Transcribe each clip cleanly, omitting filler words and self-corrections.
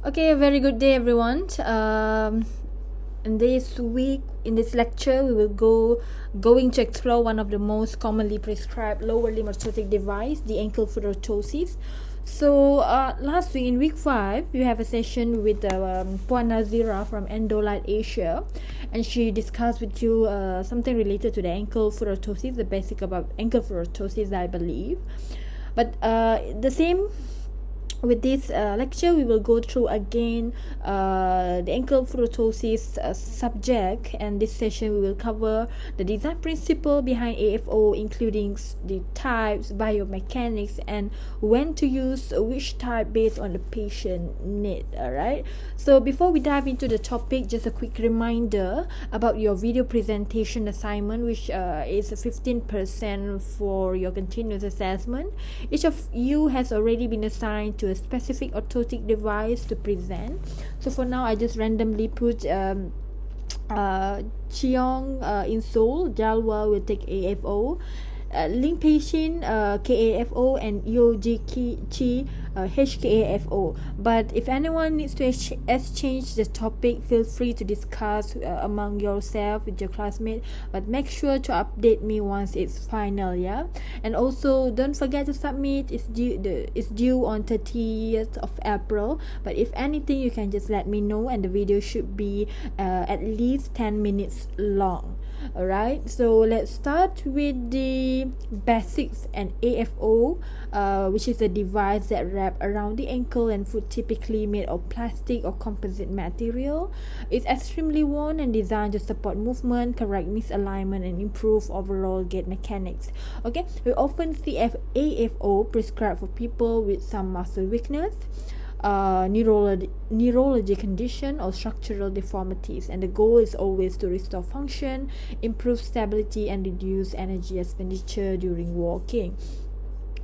Okay, a very good day, everyone. In this week, in this lecture, we will going to explore one of the most commonly prescribed lower limb orthotic device, the ankle foot orthosis. So last week in week 5, we have a session with Puan Nazira from Endolight Asia, and she discussed with you something related to the ankle foot orthosis, the basic about ankle foot orthosis, I believe. But the same with this lecture, we will go through again the ankle orthosis subject, and this session we will cover the design principle behind AFO, including the types, biomechanics, and when to use which type based on the patient need. Alright, so before we dive into the topic, just a quick reminder about your video presentation assignment, which is 15% for your continuous assessment. Each of you has already been assigned to a specific orthotic device to present. So for now, I just randomly put Cheong in Seoul, Jalwa will take AFO, Ling Pei-shin KAFO, and Yo Chi HKAFO. But if anyone needs to exchange the topic, feel free to discuss among yourself with your classmate, but make sure to update me once it's final. Yeah, and also don't forget to submit. It's due on 30th of April, but if anything, you can just let me know, and the video should be at least 10 minutes long. Alright, so let's start with the basics and AFO, which is a device that wrap around the ankle and foot, typically made of plastic or composite material. It's extremely worn and designed to support movement, correct misalignment, and improve overall gait mechanics. Okay, we often see AFO prescribed for people with some muscle weakness, neurology condition, or structural deformities, and the goal is always to restore function, improve stability, and reduce energy expenditure during walking.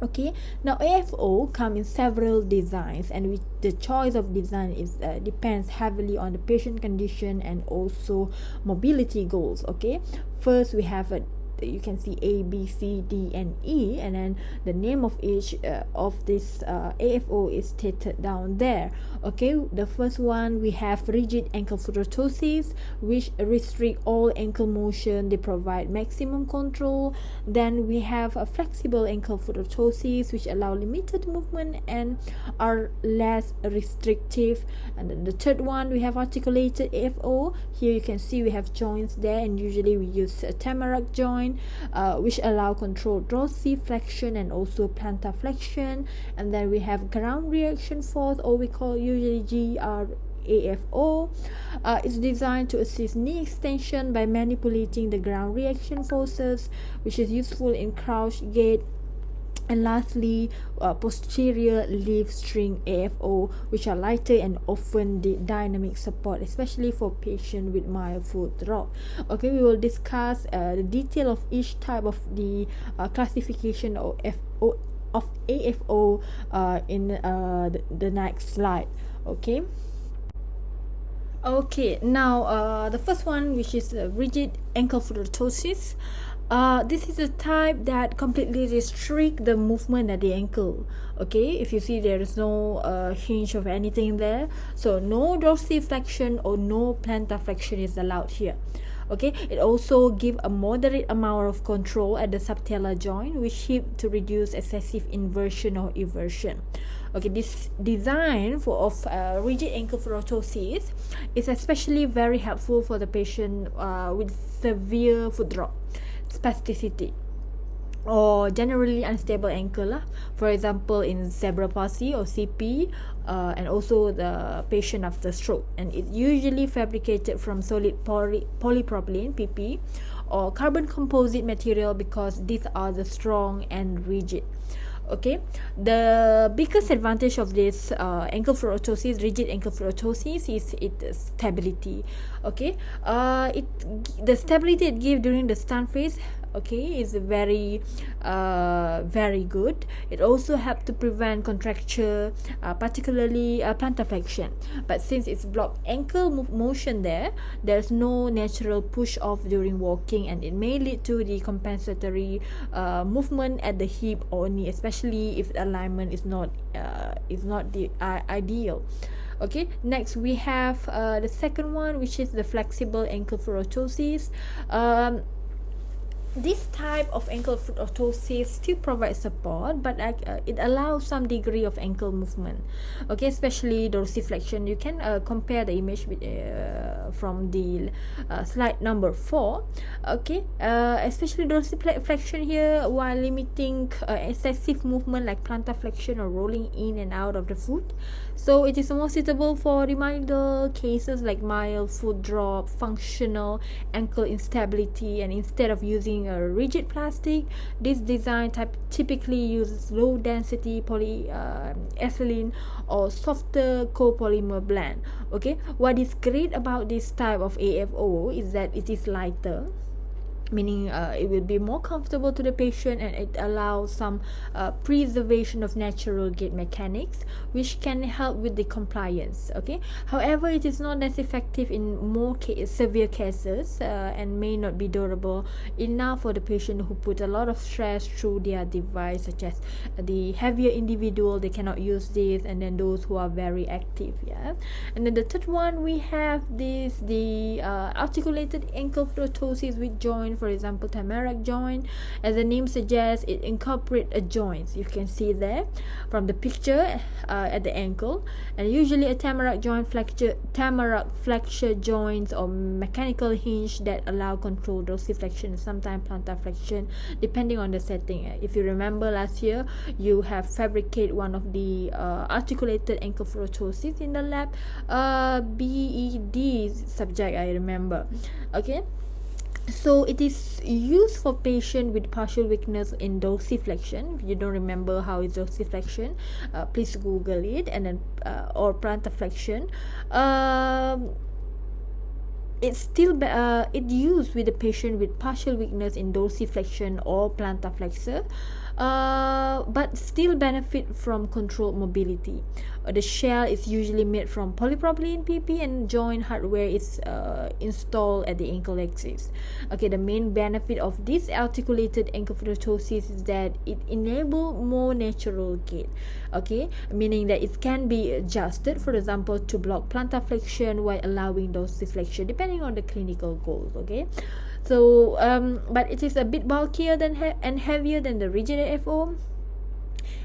Okay, now AFO come in several designs, and with the choice of design is depends heavily on the patient condition and also mobility goals. Okay, first we have you can see A, B, C, D, and E, and then the name of each of this AFO is stated down there. Okay, the first one, we have rigid ankle foot orthosis, which restrict all ankle motion. They provide maximum control. Then we have a flexible ankle foot orthosis, which allow limited movement and are less restrictive. And then the third one, we have articulated AFO. Here you can see we have joints there, and usually we use a tamarack joint, which allow controlled dorsiflexion and also plantar flexion. And then we have ground reaction force, or we call usually GRAFO. It's designed to assist knee extension by manipulating the ground reaction forces, which is useful in crouch gait. And lastly, posterior leaf string AFO, which are lighter and often dynamic support, especially for patients with mild foot drop. Okay, we will discuss the detail of each type of the classification of AFO in the next slide. Okay, now the first one, which is rigid ankle foot orthosis. This is a type that completely restrict the movement at the ankle. Okay, if you see there is no hinge of anything there, so no dorsiflexion or no plantar flexion is allowed here. Okay, it also give a moderate amount of control at the subtalar joint, which help to reduce excessive inversion or eversion. Okay, this design of rigid ankle foot orthosis is especially very helpful for the patient with severe foot drop, spasticity, or generally unstable ankle, for example in cerebral palsy or CP, and also the patient after stroke. And it's usually fabricated from solid polypropylene PP or carbon composite material, because these are the strong and rigid. Okay, the biggest advantage of this ankle foot orthosis, rigid ankle foot orthosis, is its stability. Okay, the stability it gives during the stunt phase, okay, is very good. It also helps to prevent contracture, particularly plantar flexion. But since it's blocked ankle motion there's no natural push off during walking, and it may lead to the compensatory movement at the hip or knee, especially if alignment is not the ideal. Okay, next we have the second one, which is the flexible ankle foot orthosis. This type of ankle foot orthosis still provides support, but it allows some degree of ankle movement. Okay, especially dorsiflexion. You can compare the image with from the slide number 4. Okay, especially dorsiflexion here, while limiting excessive movement like plantar flexion or rolling in and out of the foot. So it is more suitable for the milder cases like mild foot drop, functional ankle instability, and instead of using a rigid plastic, this design type typically uses low density polyethylene or softer copolymer blend. Okay, what is great about this type of AFO is that it is lighter, meaning it will be more comfortable to the patient, and it allows some preservation of natural gait mechanics, which can help with the compliance. Okay, however, it is not as effective in more severe cases and may not be durable enough for the patient who put a lot of stress through their device, such as the heavier individual, they cannot use this, and then those who are very active. Yeah, and then the third one, we have the articulated ankle orthosis with joint. For example, Tamarack joint, as the name suggests, it incorporates a joint. You can see there from the picture at the ankle, and usually a Tamarack flexure joints or mechanical hinge that allow controlled dorsiflexion, sometimes plantar flexion, depending on the setting. If you remember last year, you have fabricated one of the articulated ankle orthosis in the lab, BED subject, I remember. Okay, so it is used for patient with partial weakness in dorsiflexion. If you don't remember how is dorsiflexion, please Google it, and then or plantar flexion. It's still it used with the patient with partial weakness in dorsiflexion or plantar flexor, but still benefit from controlled mobility. The shell is usually made from polypropylene PP, and joint hardware is installed at the ankle axis. Okay, the main benefit of this articulated ankle orthosis is that it enables more natural gait. Okay, meaning that it can be adjusted, for example, to block plantar flexion while allowing dorsiflexion, depending on the clinical goals. Okay, so but it is a bit bulkier than and heavier than the rigid AFO,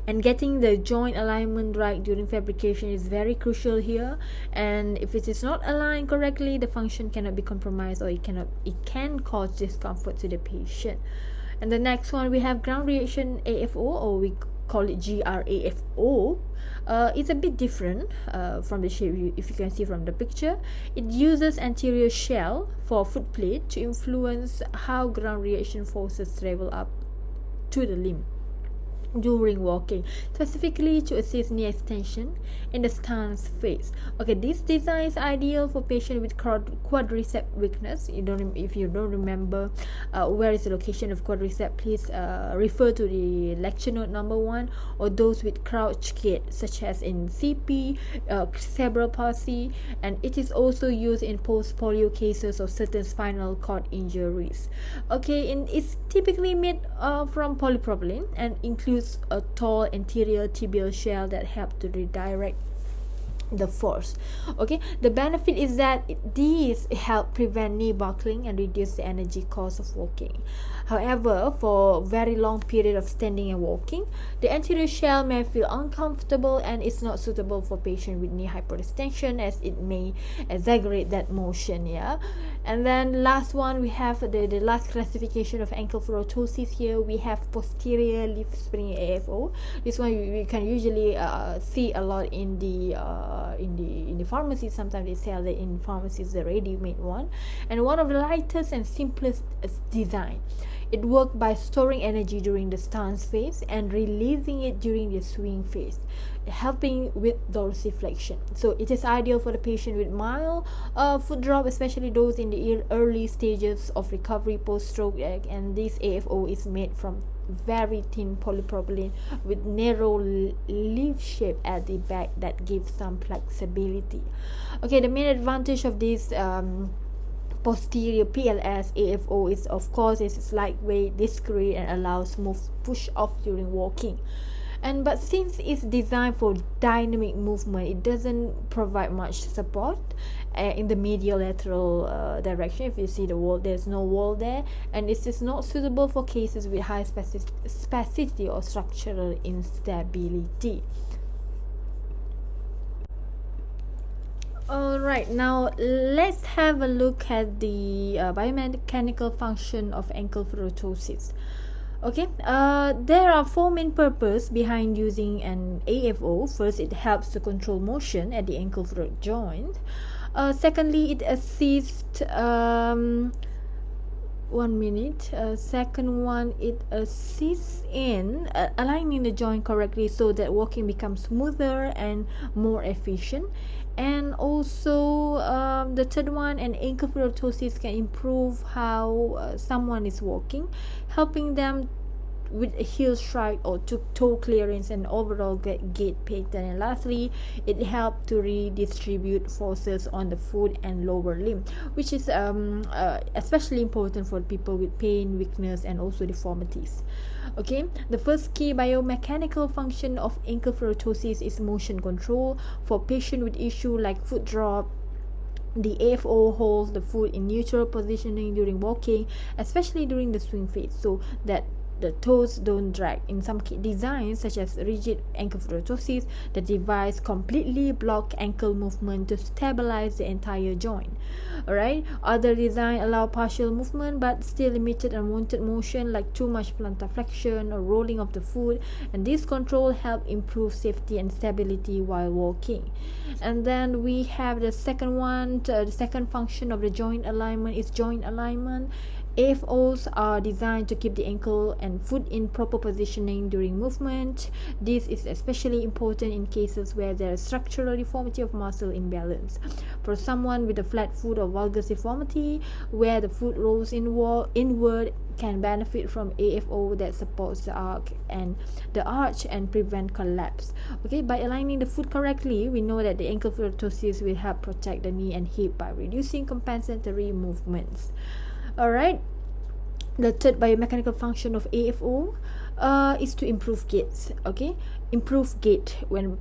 and getting the joint alignment right during fabrication is very crucial here. And if it is not aligned correctly, the function cannot be compromised, or it can cause discomfort to the patient. And the next one, we have ground reaction AFO, or we call it GRAFO. It's a bit different from the shape, if you can see from the picture. It uses anterior shell for foot plate to influence how ground reaction forces travel up to the limb during walking, specifically to assist knee extension in the stance phase. Okay, this design is ideal for patients with quadricep weakness. If you don't remember where is the location of quadricep, please refer to the lecture note number 1, or those with crouch gait, such as in CP, cerebral palsy, and it is also used in post-polio cases of certain spinal cord injuries. Okay, and it's typically made from polypropylene and includes a tall anterior tibial shell that help to redirect the force. Okay, the benefit is that these help prevent knee buckling and reduce the energy cost of walking. However, for very long period of standing and walking, the anterior shell may feel uncomfortable and is not suitable for patient with knee hyperextension, as it may exaggerate that motion. Yeah, and then last one, we have the last classification of ankle orthosis. Here we have posterior leaf spring AFO. This one we can usually see a lot in the pharmacies. Sometimes they sell it in pharmacies, the ready-made one, and one of the lightest and simplest design. It works by storing energy during the stance phase and releasing it during the swing phase, helping with dorsiflexion. So it is ideal for the patient with mild foot drop, especially those in the early stages of recovery post-stroke. And this AFO is made from very thin polypropylene with narrow leaf shape at the back that gives some flexibility. Okay, the main advantage of this posterior PLS AFO is, of course, it's lightweight, discreet, and allows smooth push off during walking. And but since it's designed for dynamic movement, it doesn't provide much support in the medial lateral direction. If you see the wall, there's no wall there, and this is not suitable for cases with high spasticity or structural instability. Alright, now let's have a look at the biomechanical function of ankle pharotosis. Okay, there are four main purposes behind using an AFO. First, it helps to control motion at the ankle foot joint. Secondly, it assists second one, it assists in aligning the joint correctly so that walking becomes smoother and more efficient. And also the third one, an ankle pharotosis can improve how someone is walking, helping them with a heel strike or toe clearance and overall gait pattern. And lastly, it helps to redistribute forces on the foot and lower limb, which is especially important for people with pain, weakness, and also deformities. Okay, the first key biomechanical function of ankle pharotosis is motion control. For patients with issue like foot drop, the AFO holds the foot in neutral positioning during walking, especially during the swing phase, so that the toes don't drag. In some designs, such as rigid ankle pharotosis, the device completely blocks ankle movement to stabilize the entire joint. Alright, other designs allow partial movement but still limited unwanted motion, like too much plantar flexion or rolling of the foot, and this control help improve safety and stability while walking. And then we have the second one. The second function of the joint alignment is joint alignment. AFOs are designed to keep the ankle and foot in proper positioning during movement. This is especially important in cases where there is structural deformity of muscle imbalance. For someone with a flat foot or valgus deformity, where the foot rolls inward, can benefit from AFO that supports the arch and prevent collapse. Okay, by aligning the foot correctly, we know that the ankle pharotosis will help protect the knee and hip by reducing compensatory movements. Alright, the third biomechanical function of AFO is to improve gaits. Okay, improve gait when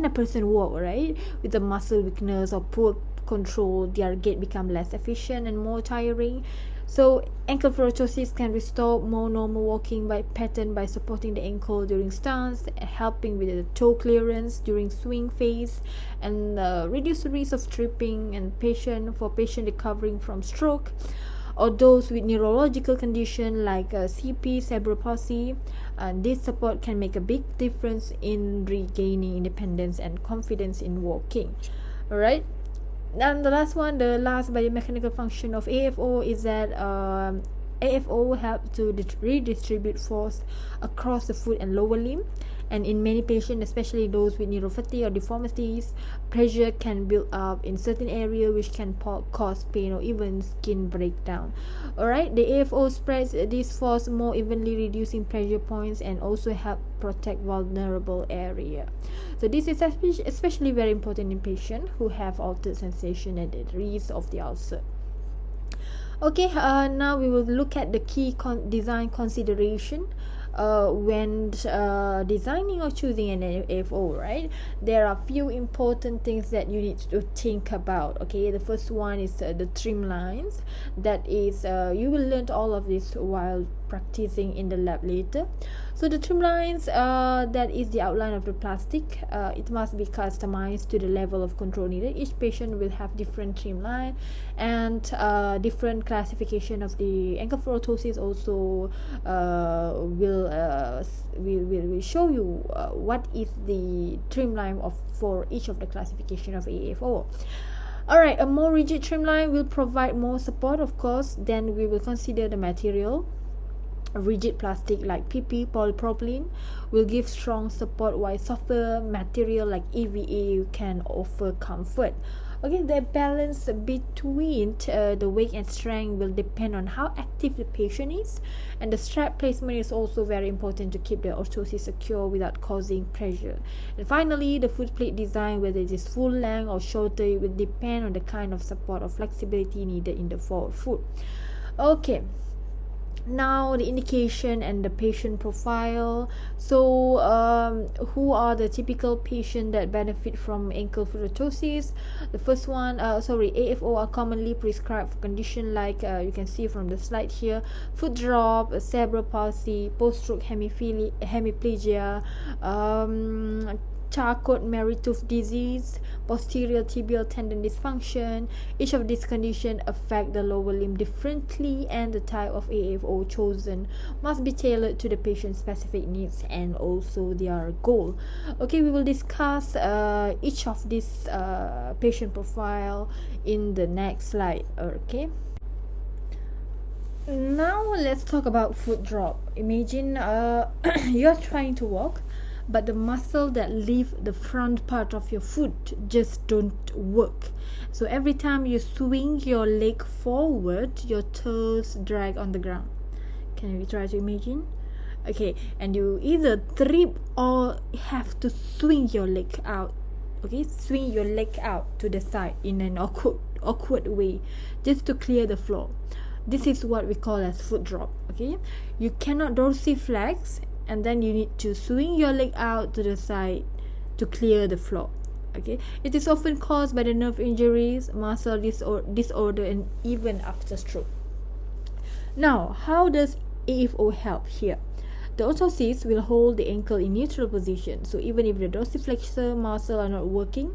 a person walk, right, with the muscle weakness or poor control, their gait become less efficient and more tiring. So ankle pharotosis can restore more normal walking pattern by supporting the ankle during stance, helping with the toe clearance during swing phase, and reduce the risk of tripping and patient recovering from stroke, or those with neurological condition like CP, cerebral palsy. And this support can make a big difference in regaining independence and confidence in walking. Alright, and the last biomechanical function of AFO is that AFO help to redistribute force across the foot and lower limb. And in many patients, especially those with neuropathy or deformities, pressure can build up in certain areas, which can cause pain or even skin breakdown. Alright, the AFO spreads this force more evenly, reducing pressure points and also help protect vulnerable area. So this is especially very important in patients who have altered sensation at the risk of the ulcer. Okay, now we will look at the key design consideration when designing or choosing an AFO. Right, there are few important things that you need to think about. Okay, the first one is the trim lines. That is, you will learn all of this while practicing in the lab later. So the trim lines, that is the outline of the plastic. It must be customized to the level of control needed. Each patient will have different trim line, and different classification of the ankle pharotosis also will show you what is the trim line for each of the classification of AFO. Alright, a more rigid trim line will provide more support, of course. Then we will consider the material. A rigid plastic like PP, polypropylene, will give strong support, while softer material like EVA can offer comfort. Okay, the balance between the weight and strength will depend on how active the patient is, and the strap placement is also very important to keep the orthosis secure without causing pressure. And finally, the foot plate design, whether it is full length or shorter, it will depend on the kind of support or flexibility needed in the forward foot. Okay, Now the indication and the patient profile. So who are the typical patient that benefit from ankle foot orthosis? The first one, AFO are commonly prescribed for condition like you can see from the slide here: foot drop, cerebral palsy, post-stroke hemiplegia, Charcot-Marie-Tooth disease, posterior tibial tendon dysfunction. Each of these conditions affect the lower limb differently, and the type of AFO chosen must be tailored to the patient's specific needs and also their goal. Okay, we will discuss each of these patient profile in the next slide. Okay. Now let's talk about foot drop. Imagine you are trying to walk, but the muscle that leave the front part of your foot just don't work. So every time you swing your leg forward, your toes drag on the ground. Can we try to imagine? Okay, and you either trip or have to swing your leg out. Okay, swing your leg out to the side in an awkward way just to clear the floor. This is what we call as foot drop. Okay, you cannot dorsiflex, and then you need to swing your leg out to the side to clear the floor. Okay, it is often caused by the nerve injuries, muscle disorder, and even after stroke. Now, how does AFO help here? The orthosis will hold the ankle in neutral position, so even if the dorsiflexor muscle are not working,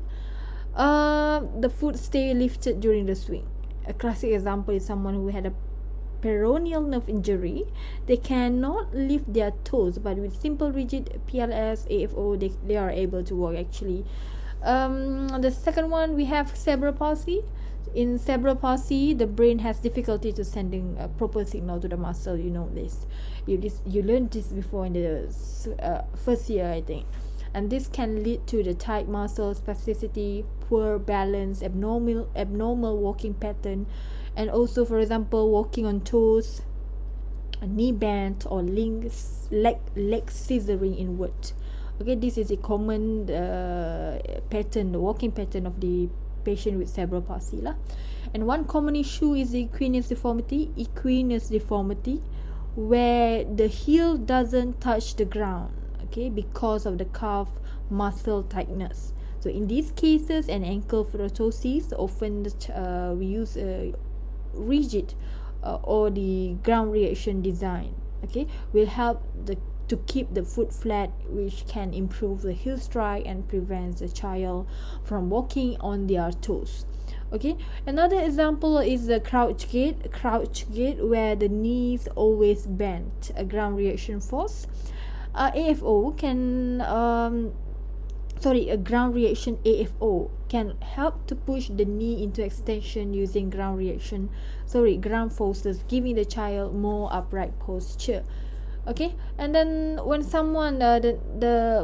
the foot stay lifted during the swing. A classic example is someone who had a peroneal nerve injury. They cannot lift their toes, but with simple rigid PLS, AFO, they are able to walk actually. The second one, we have cerebral palsy. In cerebral palsy, the brain has difficulty to sending a proper signal to the muscle. You know this. You learned this before in the first year, I think. And this can lead to the tight muscle spasticity, poor balance, abnormal walking pattern, and also, for example, walking on toes, a knee bend, or leg scissoring inward. Okay, this is a common pattern, the walking pattern of the patient with cerebral palsy lah. And one common issue is the equinus deformity, where the heel doesn't touch the ground, okay, because of the calf muscle tightness. So in these cases, an ankle foot orthosis, often we use a rigid or the ground reaction design, okay, will help to keep the foot flat, which can improve the heel strike and prevents the child from walking on their toes. Okay, another example is the crouch gait, where the knees always bend, a ground reaction force. A ground reaction AFO can help to push the knee into extension using ground forces, giving the child more upright posture. Okay, and then when someone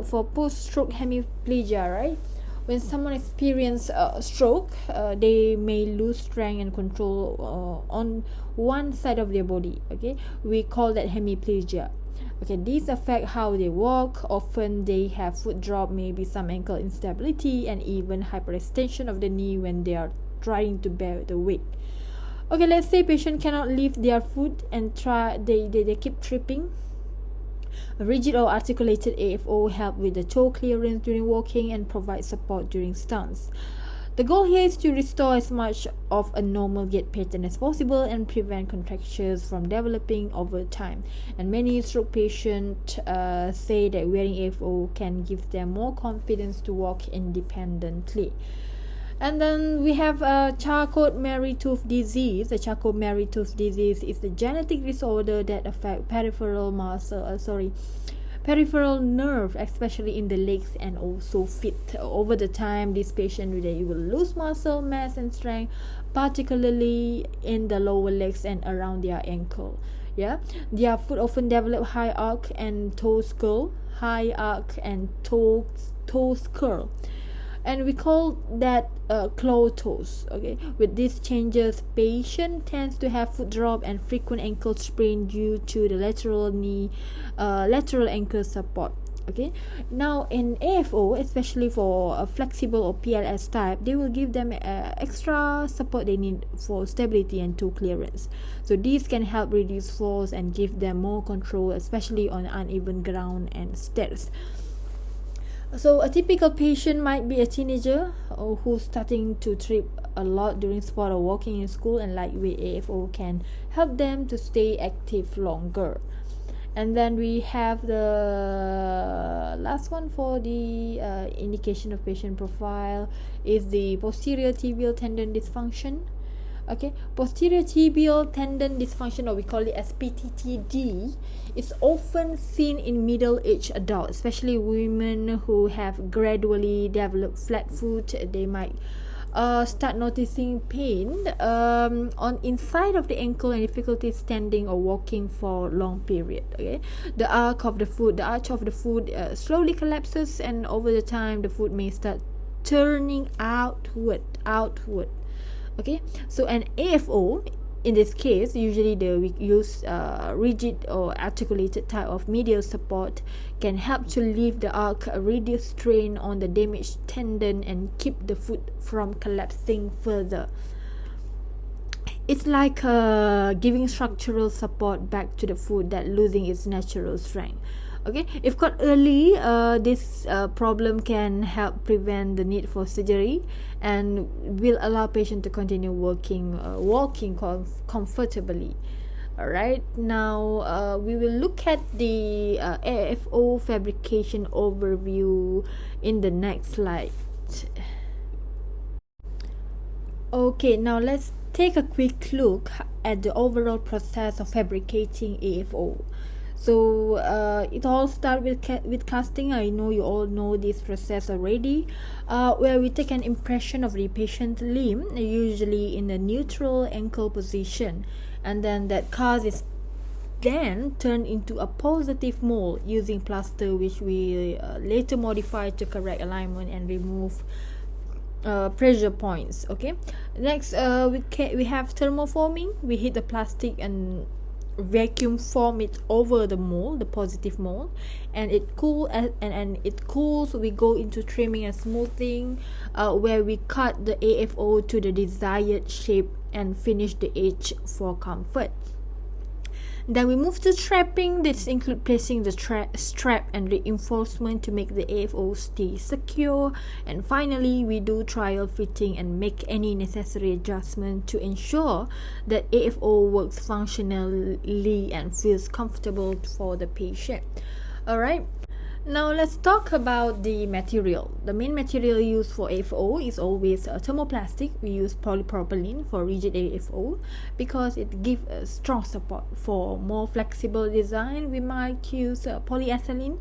for post-stroke hemiplegia, right? When someone experiences a stroke, they may lose strength and control on one side of their body. Okay, we call that hemiplegia. Okay, these affect how they walk. Often they have foot drop, maybe some ankle instability, and even hyperextension of the knee when they are trying to bear the weight. Okay, let's say patient cannot lift their foot and they keep tripping. A rigid or articulated AFO help with the toe clearance during walking and provide support during stance. The goal here is to restore as much of a normal gait pattern as possible and prevent contractures from developing over time. And many stroke patients say that wearing AFO can give them more confidence to walk independently. And then we have Charcot-Marie-Tooth disease. The Charcot-Marie-Tooth disease is the genetic disorder that affects peripheral nerve, especially in the legs and also feet. Over the time, this patient will lose muscle mass and strength, particularly in the lower legs and around their ankle. Yeah, their foot often develop high arc and toes curl, and we call that claw toes. Okay, with these changes, patient tends to have foot drop and frequent ankle sprain due to the lateral ankle support. Okay, now in AFO, especially for a flexible or PLS type, they will give them extra support they need for stability and toe clearance. So these can help reduce falls and give them more control, especially on uneven ground and stairs. So a typical patient might be a teenager who's starting to trip a lot during sport or walking in school, and lightweight AFO can help them to stay active longer. And then we have the last one for the indication of patient profile is the posterior tibial tendon dysfunction. Okay, posterior tibial tendon dysfunction, or we call it as PTTD, is often seen in middle-aged adults, especially women who have gradually developed flat foot. They might start noticing pain on inside of the ankle and difficulty standing or walking for long period. Okay, the arch of the foot slowly collapses, and over the time the foot may start turning outward. Okay, so an AFO in this case, usually we use rigid or articulated type of medial support, can help to lift the arch, reduce strain on the damaged tendon, and keep the foot from collapsing further. It's like giving structural support back to the foot that losing its natural strength. Okay, if caught early, this problem can help prevent the need for surgery and will allow patient to continue walking comfortably. All right, now we will look at the AFO fabrication overview in the next slide. Okay, now let's take a quick look at the overall process of fabricating AFO. So it all starts with casting. I know you all know this process already, where we take an impression of the patient limb, usually in the neutral ankle position, and then that cast is then turned into a positive mold using plaster, which we later modify to correct alignment and remove pressure points. Okay, next we have thermoforming. We heat the plastic and vacuum form it over the mold, the positive mold, and it cools. We go into trimming and smoothing, where we cut the AFO to the desired shape and finish the edge for comfort. Then we move to strapping. This includes placing the strap and reinforcement to make the AFO stay secure. And finally, we do trial fitting and make any necessary adjustment to ensure that AFO works functionally and feels comfortable for the patient. Alright, now let's talk about the material. The main material used for AFO is always thermoplastic. We use polypropylene for rigid AFO because it gives a strong support. For more flexible design, we might use polyethylene.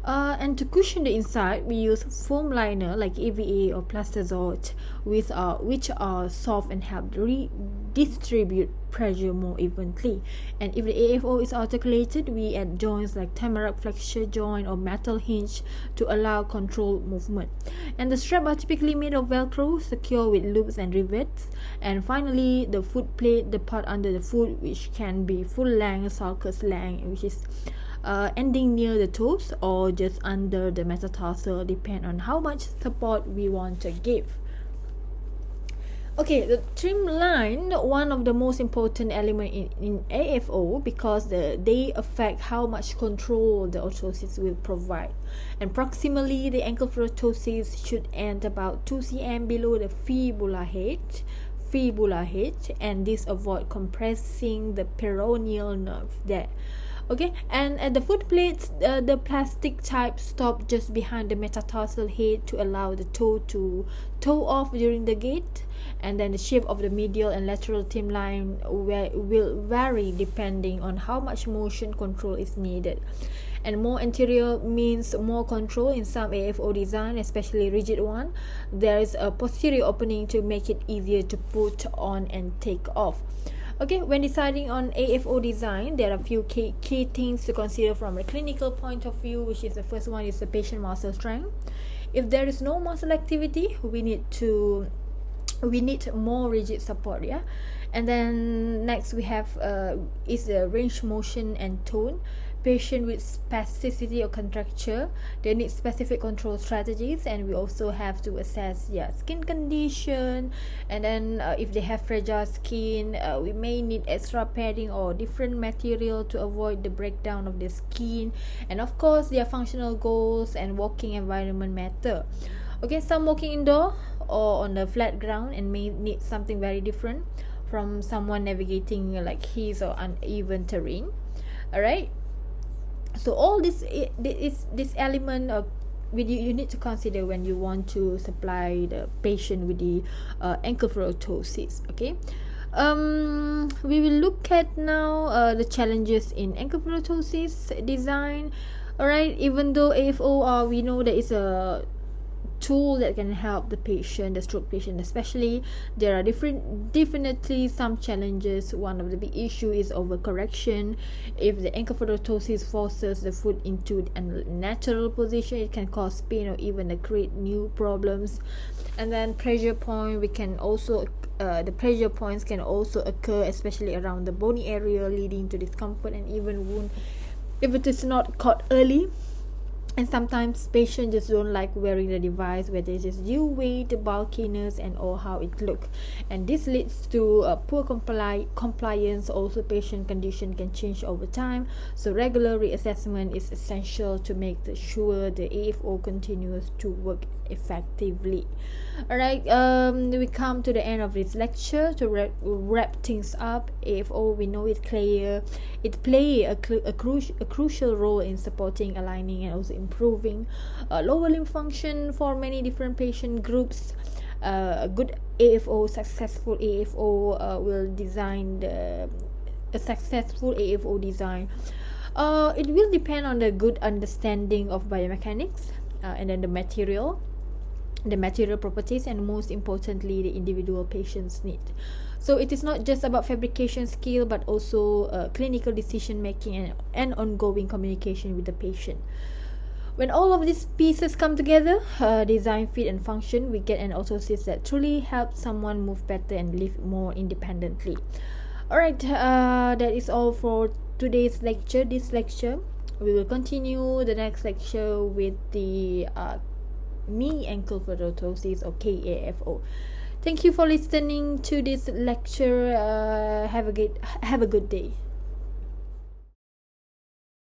And to cushion the inside, we use foam liner like EVA or Plastisort, which are soft and help redistribute pressure more evenly. And if the AFO is articulated, we add joints like tamarack flexure joint or metal hinge to allow controlled movement. And the straps are typically made of Velcro, secure with loops and rivets. And finally, the foot plate, the part under the foot, which can be full length, sulcus length, which is ending near the toes or just under the metatarsal, depend on how much support we want to give. Okay, the trim line, one of the most important element in AFO, because they affect how much control the orthosis will provide. And proximally, the ankle orthosis should end about 2 cm below the fibula head, and this avoid compressing the peroneal nerve there. Okay, and at the foot plates, the plastic type stop just behind the metatarsal head to allow the toe to toe off during the gait. And then the shape of the medial and lateral trim line will vary depending on how much motion control is needed. And more anterior means more control. In some AFO design, especially rigid one, there is a posterior opening to make it easier to put on and take off. Okay, when deciding on AFO design, there are a few key things to consider from a clinical point of view, which is the first one is the patient muscle strength. If there is no muscle activity, we need more rigid support, yeah. And then next we have is the range motion and tone. patient with spasticity or contracture, they need specific control strategies, and we also have to assess skin condition, and then if they have fragile skin, we may need extra padding or different material to avoid the breakdown of the skin, and of course their functional goals and walking environment matter. Okay, some walking indoor or on the flat ground and may need something very different from someone navigating like his or uneven terrain. All right, so all this is this element of you need to consider when you want to supply the patient with the ankle orthosis. Okay, we will look at now the challenges in ankle orthosis design. All right, even though AFO we know there is a tool that can help the patient, the stroke patient especially, there are definitely some challenges. One of the big issue is overcorrection. If the ankle orthosis forces the foot into a natural position, it can cause pain or even create new problems. And then pressure point, we can also the pressure points can also occur, especially around the bony area, leading to discomfort and even wound if it is not caught early. And sometimes patients just don't like wearing the device, whether it's just due weight, bulkiness, and or how it look, and this leads to poor compliance. Also, patient condition can change over time, so regular reassessment is essential to make sure the AFO continues to work effectively. Alright, we come to the end of this lecture. To wrap things up, AFO, we know it play a crucial role in supporting, aligning, and also improving lower limb function for many different patient groups. A good AFO, successful AFO will design a successful AFO design. It will depend on the good understanding of biomechanics, and then the material properties, and most importantly the individual patient's need. So it is not just about fabrication skill, but also clinical decision making and ongoing communication with the patient. When all of these pieces come together, design, fit, and function, we get an orthosis that truly helps someone move better and live more independently. Alright, that is all for today's lecture. We will continue the next lecture with the knee ankle orthosis, or KAFO. Thank you for listening to this lecture. Have a good day.